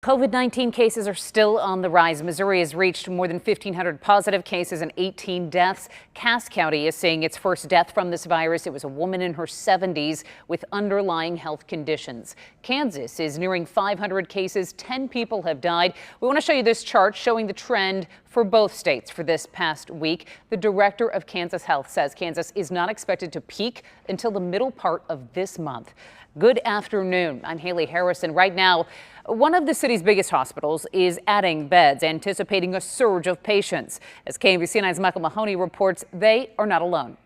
COVID-19 cases are still on the rise. Missouri has reached more than 1,500 positive cases and 18 deaths. Cass County is seeing its first death from this virus. It was a woman in her 70s with underlying health conditions. Kansas is nearing 500 cases. 10 people have died. We want to show you this chart showing the trend for both states for this past week. The director of Kansas Health says Kansas is not expected to peak until the middle part of this month. Good afternoon. I'm Haley Harrison. Right now, one of the city's biggest hospitals is adding beds, anticipating a surge of patients. As KMBC9's Michael Mahoney reports, they are not alone.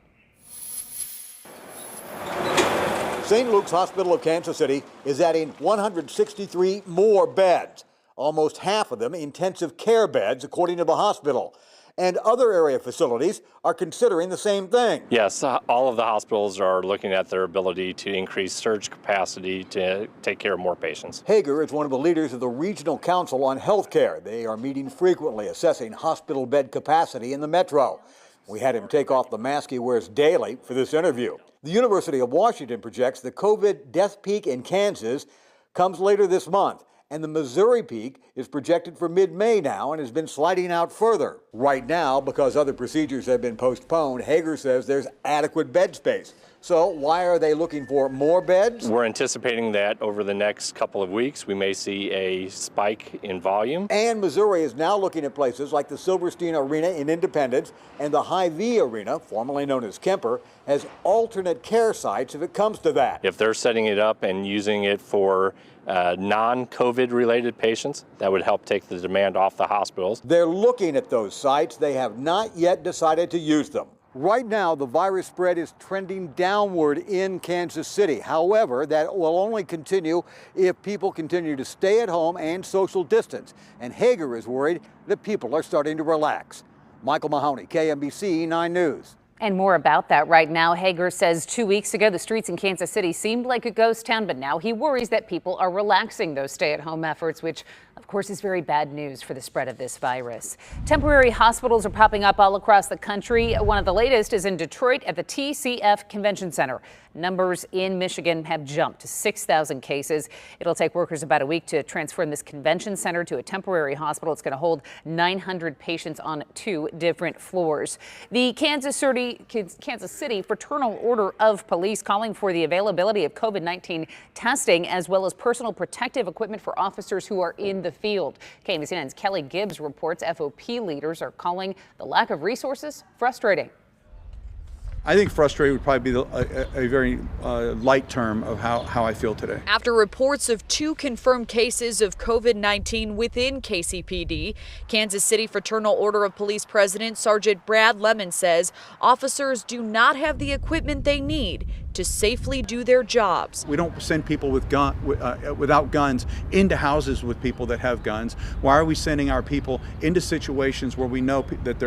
St. Luke's Hospital of Kansas City is adding 163 more beds, almost half of them intensive care beds, according to the hospital. And other area facilities are considering the same thing. Yes, all of the hospitals are looking at their ability to increase surge capacity to take care of more patients. Hager is one of the leaders of the Regional Council on Healthcare. They are meeting frequently, assessing hospital bed capacity in the metro. We had him take off the mask he wears daily for this interview. The University of Washington projects the COVID death peak in Kansas comes later this month. And the Missouri peak is projected for mid-May now and has been sliding out further. Right now, because other procedures have been postponed, Hager says there's adequate bed space. So why are they looking for more beds? We're anticipating that over the next couple of weeks, we may see a spike in volume. And Missouri is now looking at places like the Silverstein Arena in Independence and the Hy-Vee Arena, formerly known as Kemper, as alternate care sites if it comes to that. If they're setting it up and using it for non-COVID related patients, that would help take the demand off the hospitals. They're looking at those sites. They have not yet decided to use them. Right now, the virus spread is trending downward in Kansas City. However, that will only continue if people continue to stay at home and social distance. And Hager is worried that people are starting to relax. Michael Mahoney, KMBC 9 News. And more about that right now. Hager says 2 weeks ago, the streets in Kansas City seemed like a ghost town, but now he worries that people are relaxing those stay-at-home efforts, which of course is very bad news for the spread of this virus. Temporary hospitals are popping up all across the country. One of the latest is in Detroit at the TCF Convention Center. Numbers in Michigan have jumped to 6,000 cases. It'll take workers about a week to transform this convention center to a temporary hospital. It's going to hold 900 patients on 2 different floors. The Kansas City Fraternal Order of Police calling for the availability of COVID-19 testing as well as personal protective equipment for officers who are in the field. KMBC9's Kelly Gibbs reports FOP leaders are calling the lack of resources frustrating. I think frustrated would probably be a very light term of how I feel today. After reports of 2 confirmed cases of COVID-19 within KCPD, Kansas City Fraternal Order of Police President Sergeant Brad Lemon says officers do not have the equipment they need to safely do their jobs. We don't send people without guns into houses with people that have guns. Why are we sending our people into situations where we know that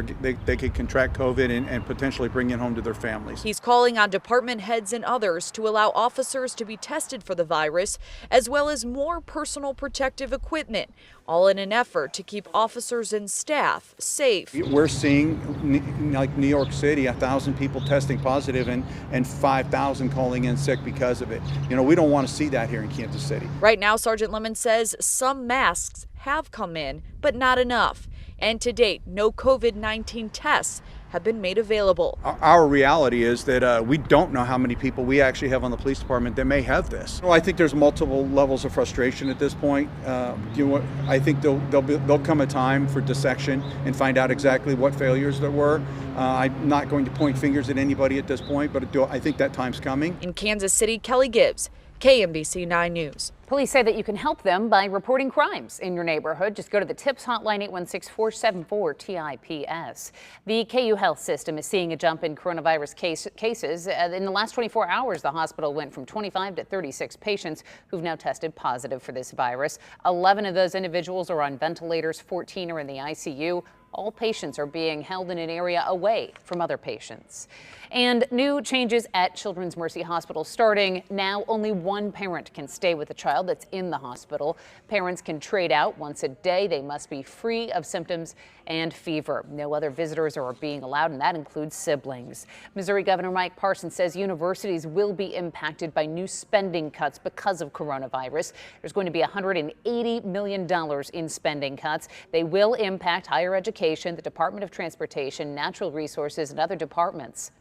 they could contract COVID and potentially bring it home to their families? He's calling on department heads and others to allow officers to be tested for the virus, as well as more personal protective equipment, all in an effort to keep officers and staff safe. We're seeing, like New York City, 1,000 people testing positive and 5,000 calling in sick because of it. You know, we don't want to see that here in Kansas City. Right now, Sergeant Lemon says some masks have come in, but not enough. And to date, no COVID-19 tests have been made available. Our reality is that we don't know how many people we actually have on the police department that may have this. Well, I think there's multiple levels of frustration at this point. I think there'll come a time for dissection and find out exactly what failures there were. I'm not going to point fingers at anybody at this point, but I think that time's coming. In Kansas City, Kelly Gibbs, KMBC 9 News. Police say that you can help them by reporting crimes in your neighborhood. Just go to the TIPS hotline 816-474-TIPS. The KU Health System is seeing a jump in coronavirus cases. In the last 24 hours, the hospital went from 25 to 36 patients who've now tested positive for this virus. 11 of those individuals are on ventilators, 14 are in the ICU. All patients are being held in an area away from other patients. And new changes at Children's Mercy Hospital starting now. Only one parent can stay with a child that's in the hospital. Parents can trade out once a day. They must be free of symptoms and fever. No other visitors are being allowed, and that includes siblings. Missouri Governor Mike Parson says universities will be impacted by new spending cuts because of coronavirus. There's going to be $180 million in spending cuts. They will impact higher education, the Department of Transportation, Natural Resources, and other departments.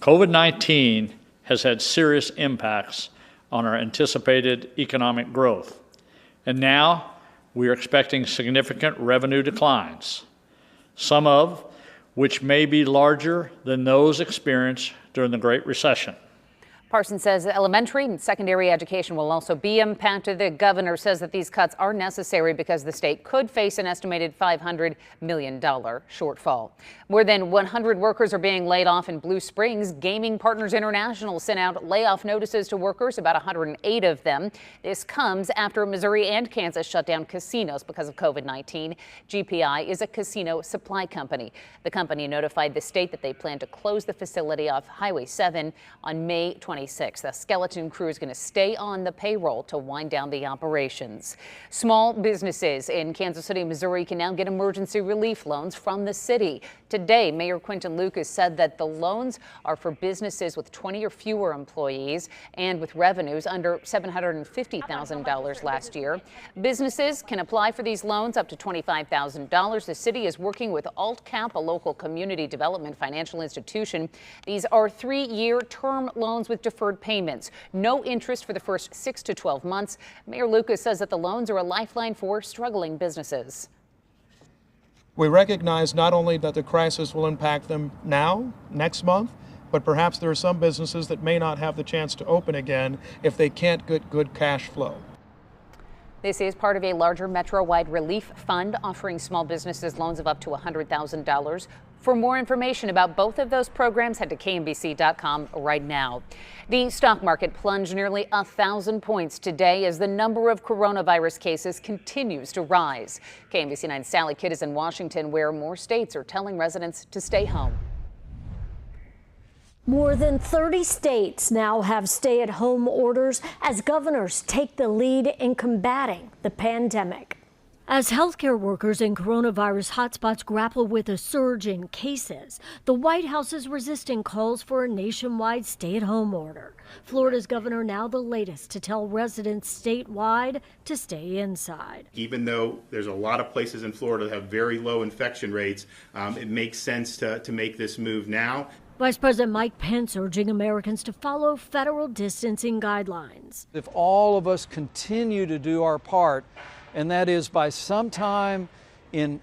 COVID-19 has had serious impacts on our anticipated economic growth, and now we are expecting significant revenue declines, some of which may be larger than those experienced during the Great Recession. Parson says elementary and secondary education will also be impacted. The governor says that these cuts are necessary because the state could face an estimated $500 million shortfall. More than 100 workers are being laid off in Blue Springs. Gaming Partners International sent out layoff notices to workers, about 108 of them. This comes after Missouri and Kansas shut down casinos because of COVID-19. GPI is a casino supply company. The company notified the state that they plan to close the facility off Highway 7 on May 26th. The skeleton crew is going to stay on the payroll to wind down the operations. Small businesses in Kansas City, Missouri can now get emergency relief loans from the city. Today, Mayor Quinton Lucas said that the loans are for businesses with 20 or fewer employees and with revenues under $750,000 last year. Businesses can apply for these loans up to $25,000. The city is working with AltCap, a local community development financial institution. These are 3-year term loans with deferred payments. No interest for the first 6 to 12 months. Mayor Lucas says that the loans are a lifeline for struggling businesses. We recognize not only that the crisis will impact them now, next month, but perhaps there are some businesses that may not have the chance to open again if they can't get good cash flow. This is part of a larger metro-wide relief fund offering small businesses loans of up to $100,000. For more information about both of those programs, head to KMBC.com right now. The stock market plunged nearly 1,000 points today as the number of coronavirus cases continues to rise. KMBC 9's Sally Kidd is in Washington, where more states are telling residents to stay home. More than 30 states now have stay-at-home orders as governors take the lead in combating the pandemic. As healthcare workers in coronavirus hotspots grapple with a surge in cases, the White House is resisting calls for a nationwide stay-at-home order. Florida's governor now the latest to tell residents statewide to stay inside. Even though there's a lot of places in Florida that have very low infection rates, it makes sense to make this move now. Vice President Mike Pence urging Americans to follow federal distancing guidelines. If all of us continue to do our part, and that is by sometime in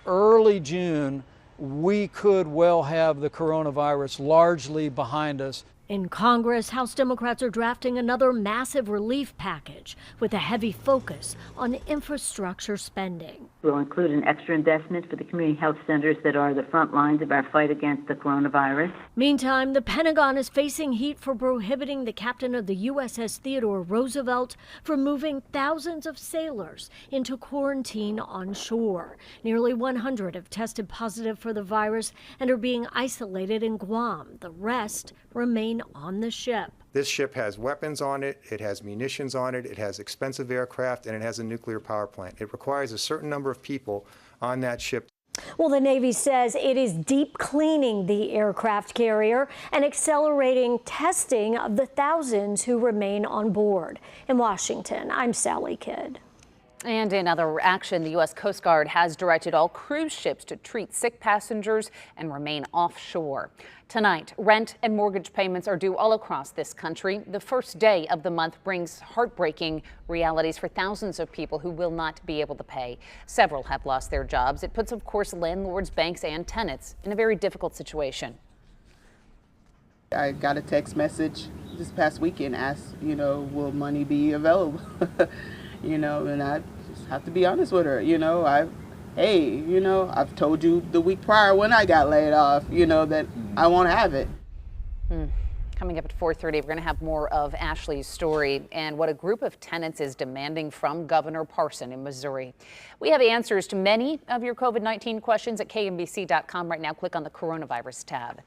early June, we could well have the coronavirus largely behind us. In Congress, House Democrats are drafting another massive relief package with a heavy focus on infrastructure spending. We'll include an extra investment for the community health centers that are the front lines of our fight against the coronavirus. Meantime, the Pentagon is facing heat for prohibiting the captain of the USS Theodore Roosevelt from moving thousands of sailors into quarantine on shore. Nearly 100 have tested positive for the virus and are being isolated in Guam. The rest remain on the ship. This ship has weapons on it, it has munitions on it, it has expensive aircraft, and it has a nuclear power plant. It requires a certain number of people on that ship. Well, the Navy says it is deep cleaning the aircraft carrier and accelerating testing of the thousands who remain on board. In Washington, I'm Sally Kidd. And in other action, the U.S. Coast Guard has directed all cruise ships to treat sick passengers and remain offshore. Tonight, rent and mortgage payments are due all across this country. The first day of the month brings heartbreaking realities for thousands of people who will not be able to pay. Several have lost their jobs. It puts, of course, landlords, banks, and tenants in a very difficult situation. I got a text message this past weekend, asked, will money be available? And I just have to be honest with her. I've told you the week prior when I got laid off, that I won't have it. Coming up at 4:30, we're going to have more of Ashley's story and what a group of tenants is demanding from Governor Parson in Missouri. We have answers to many of your COVID-19 questions at KMBC.com right now. Click on the coronavirus tab.